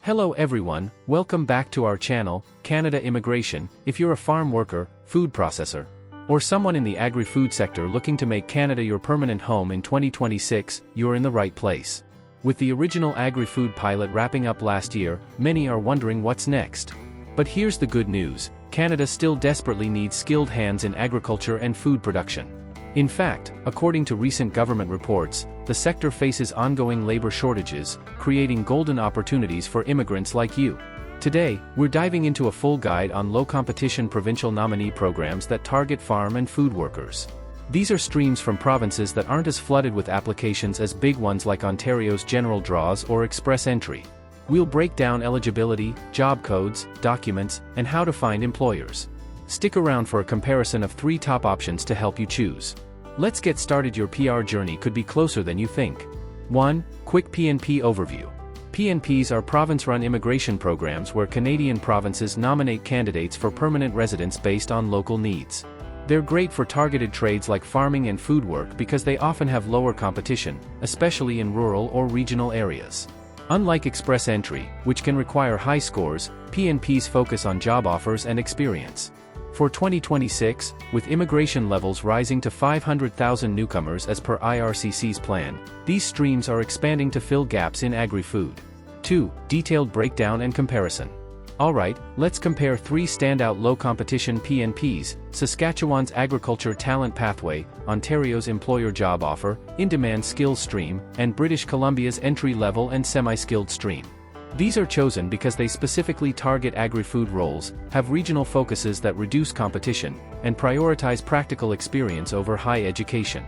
Hello everyone, welcome back to our channel, Canada Immigration. If you're a farm worker, food processor, or someone in the agri-food sector looking to make Canada your permanent home in 2026, you're in the right place. With the original Agri-Food Pilot wrapping up last year, many are wondering what's next. But here's the good news, Canada still desperately needs skilled hands in agriculture and food production. In fact, according to recent government reports, the sector faces ongoing labor shortages, creating golden opportunities for immigrants like you. Today, we're diving into a full guide on low-competition provincial nominee programs that target farm and food workers. These are streams from provinces that aren't as flooded with applications as big ones like Ontario's General Draws or Express Entry. We'll break down eligibility, job codes, documents, and how to find employers. Stick around for a comparison of 3 top options to help you choose. Let's get started. Your PR journey could be closer than you think. 1. Quick PNP overview. PNPs are province-run immigration programs where Canadian provinces nominate candidates for permanent residence based on local needs. They're great for targeted trades like farming and food work because they often have lower competition, especially in rural or regional areas. Unlike Express Entry, which can require high scores, PNPs focus on job offers and experience. For 2026, with immigration levels rising to 500,000 newcomers as per IRCC's plan, these streams are expanding to fill gaps in agri-food. 2. Detailed breakdown and comparison. Alright, let's compare 3 standout low-competition PNPs: Saskatchewan's Agriculture Talent Pathway, Ontario's Employer Job Offer, In-Demand Skills Stream, and British Columbia's Entry-Level and Semi-Skilled Stream. These are chosen because they specifically target agri-food roles, have regional focuses that reduce competition, and prioritize practical experience over high education.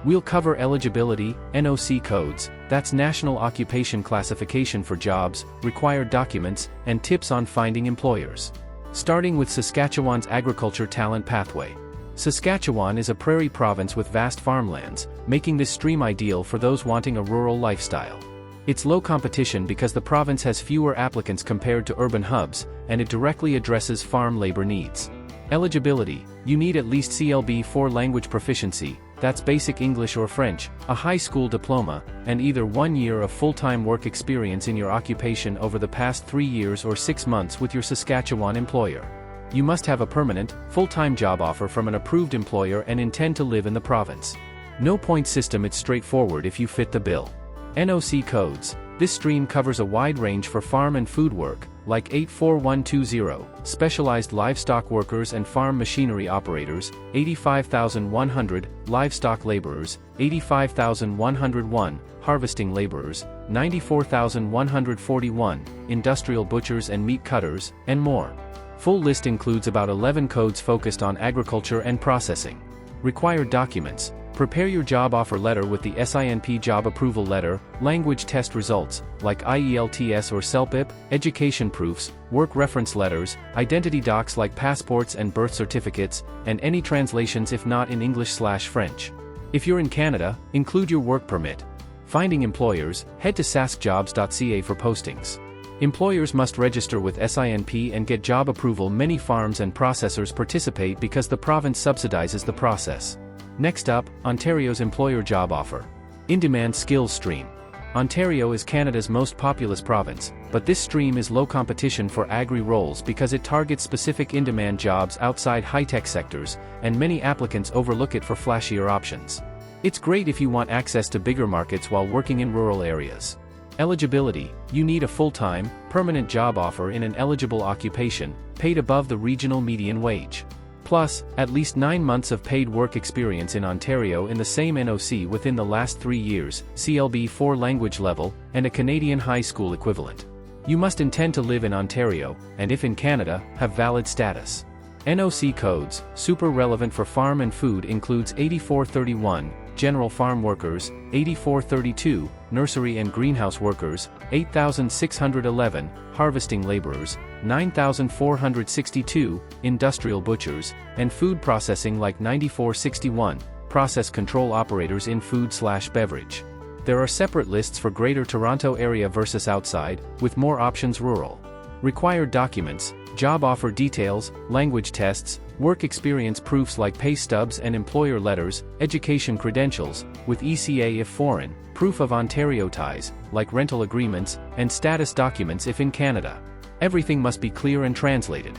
We'll cover eligibility, NOC codes, that's National Occupation Classification for jobs, required documents, and tips on finding employers. Starting with Saskatchewan's Agriculture Talent Pathway. Saskatchewan is a prairie province with vast farmlands, making this stream ideal for those wanting a rural lifestyle. It's low competition because the province has fewer applicants compared to urban hubs, and it directly addresses farm labor needs. Eligibility: you need at least CLB 4 language proficiency, that's basic English or French, a high school diploma, and either 1 year of full-time work experience in your occupation over the past 3 years or 6 months with your Saskatchewan employer. You must have a permanent, full-time job offer from an approved employer and intend to live in the province. No point system, it's straightforward if you fit the bill. NOC codes. This stream covers a wide range for farm and food work, like 84120, specialized livestock workers and farm machinery operators, 85,100, livestock laborers, 85,101, harvesting laborers, 94,141, industrial butchers and meat cutters, and more. Full list includes about 11 codes focused on agriculture and processing. Required documents. Prepare your job offer letter with the SINP job approval letter, language test results, like IELTS or CELPIP, education proofs, work reference letters, identity docs like passports and birth certificates, and any translations if not in English/French. If you're in Canada, include your work permit. Finding employers, head to saskjobs.ca for postings. Employers must register with SINP and get job approval. Many farms and processors participate because the province subsidizes the process. Next up, Ontario's Employer Job Offer. In-Demand Skills Stream. Ontario is Canada's most populous province, but this stream is low competition for agri roles because it targets specific in-demand jobs outside high-tech sectors, and many applicants overlook it for flashier options. It's great if you want access to bigger markets while working in rural areas. Eligibility: you need a full-time, permanent job offer in an eligible occupation, paid above the regional median wage. Plus, at least 9 months of paid work experience in Ontario in the same NOC within the last 3 years, CLB 4 language level, and a Canadian high school equivalent. You must intend to live in Ontario, and if in Canada, have valid status. NOC codes, super relevant for farm and food, includes 8431, general farm workers, 8432, nursery and greenhouse workers, 8611, harvesting laborers, 9462, industrial butchers, and food processing like 9461, process control operators in food/beverage. There are separate lists for Greater Toronto Area versus outside, with more options rural. Required documents: job offer details, language tests, work experience proofs like pay stubs and employer letters, education credentials, with ECA if foreign, proof of Ontario ties, like rental agreements, and status documents if in Canada. Everything must be clear and translated.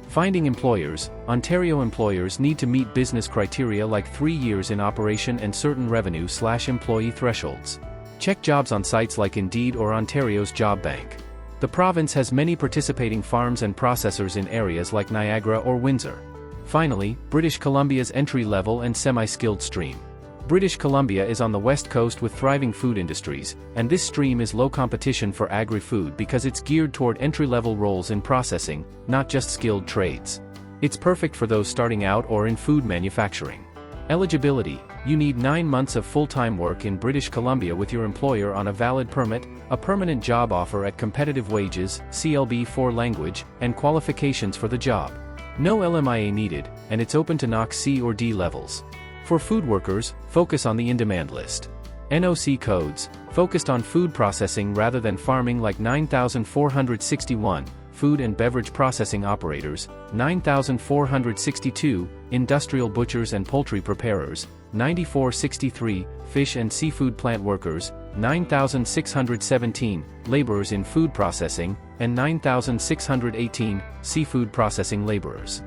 Finding employers. Ontario employers need to meet business criteria like 3 years in operation and certain revenue/employee thresholds. Check jobs on sites like Indeed or Ontario's Job Bank. The province has many participating farms and processors in areas like Niagara or Windsor. Finally, British Columbia's entry-level and semi-skilled stream. British Columbia is on the west coast with thriving food industries, and this stream is low competition for agri-food because it's geared toward entry-level roles in processing, not just skilled trades. It's perfect for those starting out or in food manufacturing. Eligibility. You need 9 months of full-time work in British Columbia with your employer on a valid permit, a permanent job offer at competitive wages, CLB4 language, and qualifications for the job. No LMIA needed, and it's open to NOC C or D levels. For food workers, focus on the in-demand list. NOC codes, focused on food processing rather than farming like 9,461, food and beverage processing operators, 9,462, industrial butchers and poultry preparers, 9,463, fish and seafood plant workers, 9,617, laborers in food processing, and 9,618, seafood processing laborers.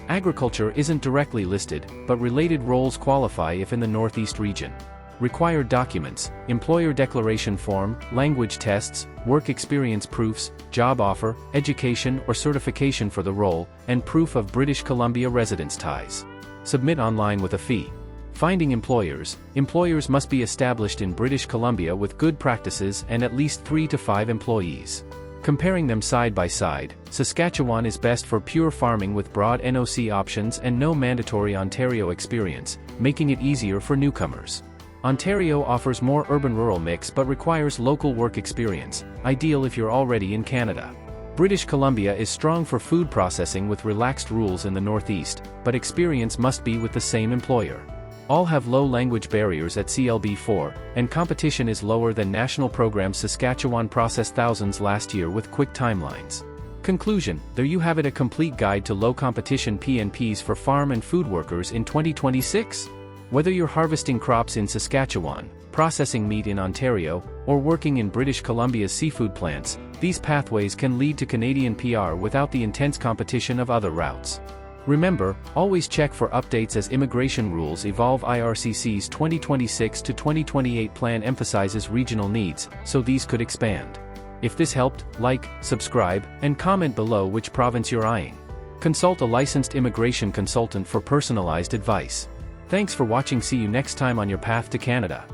Agriculture isn't directly listed, but related roles qualify if in the Northeast region. Required documents: employer declaration form, language tests, work experience proofs, job offer, education or certification for the role, and proof of British Columbia residence ties. Submit online with a fee. Finding employers. Employers must be established in British Columbia with good practices and at least 3 to 5 employees. Comparing them side by side, Saskatchewan is best for pure farming with broad NOC options and no mandatory Ontario experience, making it easier for newcomers. Ontario offers more urban-rural mix but requires local work experience, ideal if you're already in Canada. British Columbia is strong for food processing with relaxed rules in the Northeast, but experience must be with the same employer. All have low language barriers at CLB4, and competition is lower than national programs. Saskatchewan processed thousands last year with quick timelines. Conclusion: there you have it, a complete guide to low competition PNPs for farm and food workers in 2026. Whether you're harvesting crops in Saskatchewan, processing meat in Ontario, or working in British Columbia's seafood plants, these pathways can lead to Canadian PR without the intense competition of other routes. Remember, always check for updates as immigration rules evolve. IRCC's 2026 to 2028 plan emphasizes regional needs, so these could expand. If this helped, like, subscribe, and comment below which province you're eyeing. Consult a licensed immigration consultant for personalized advice. Thanks for watching. See you next time on your path to Canada.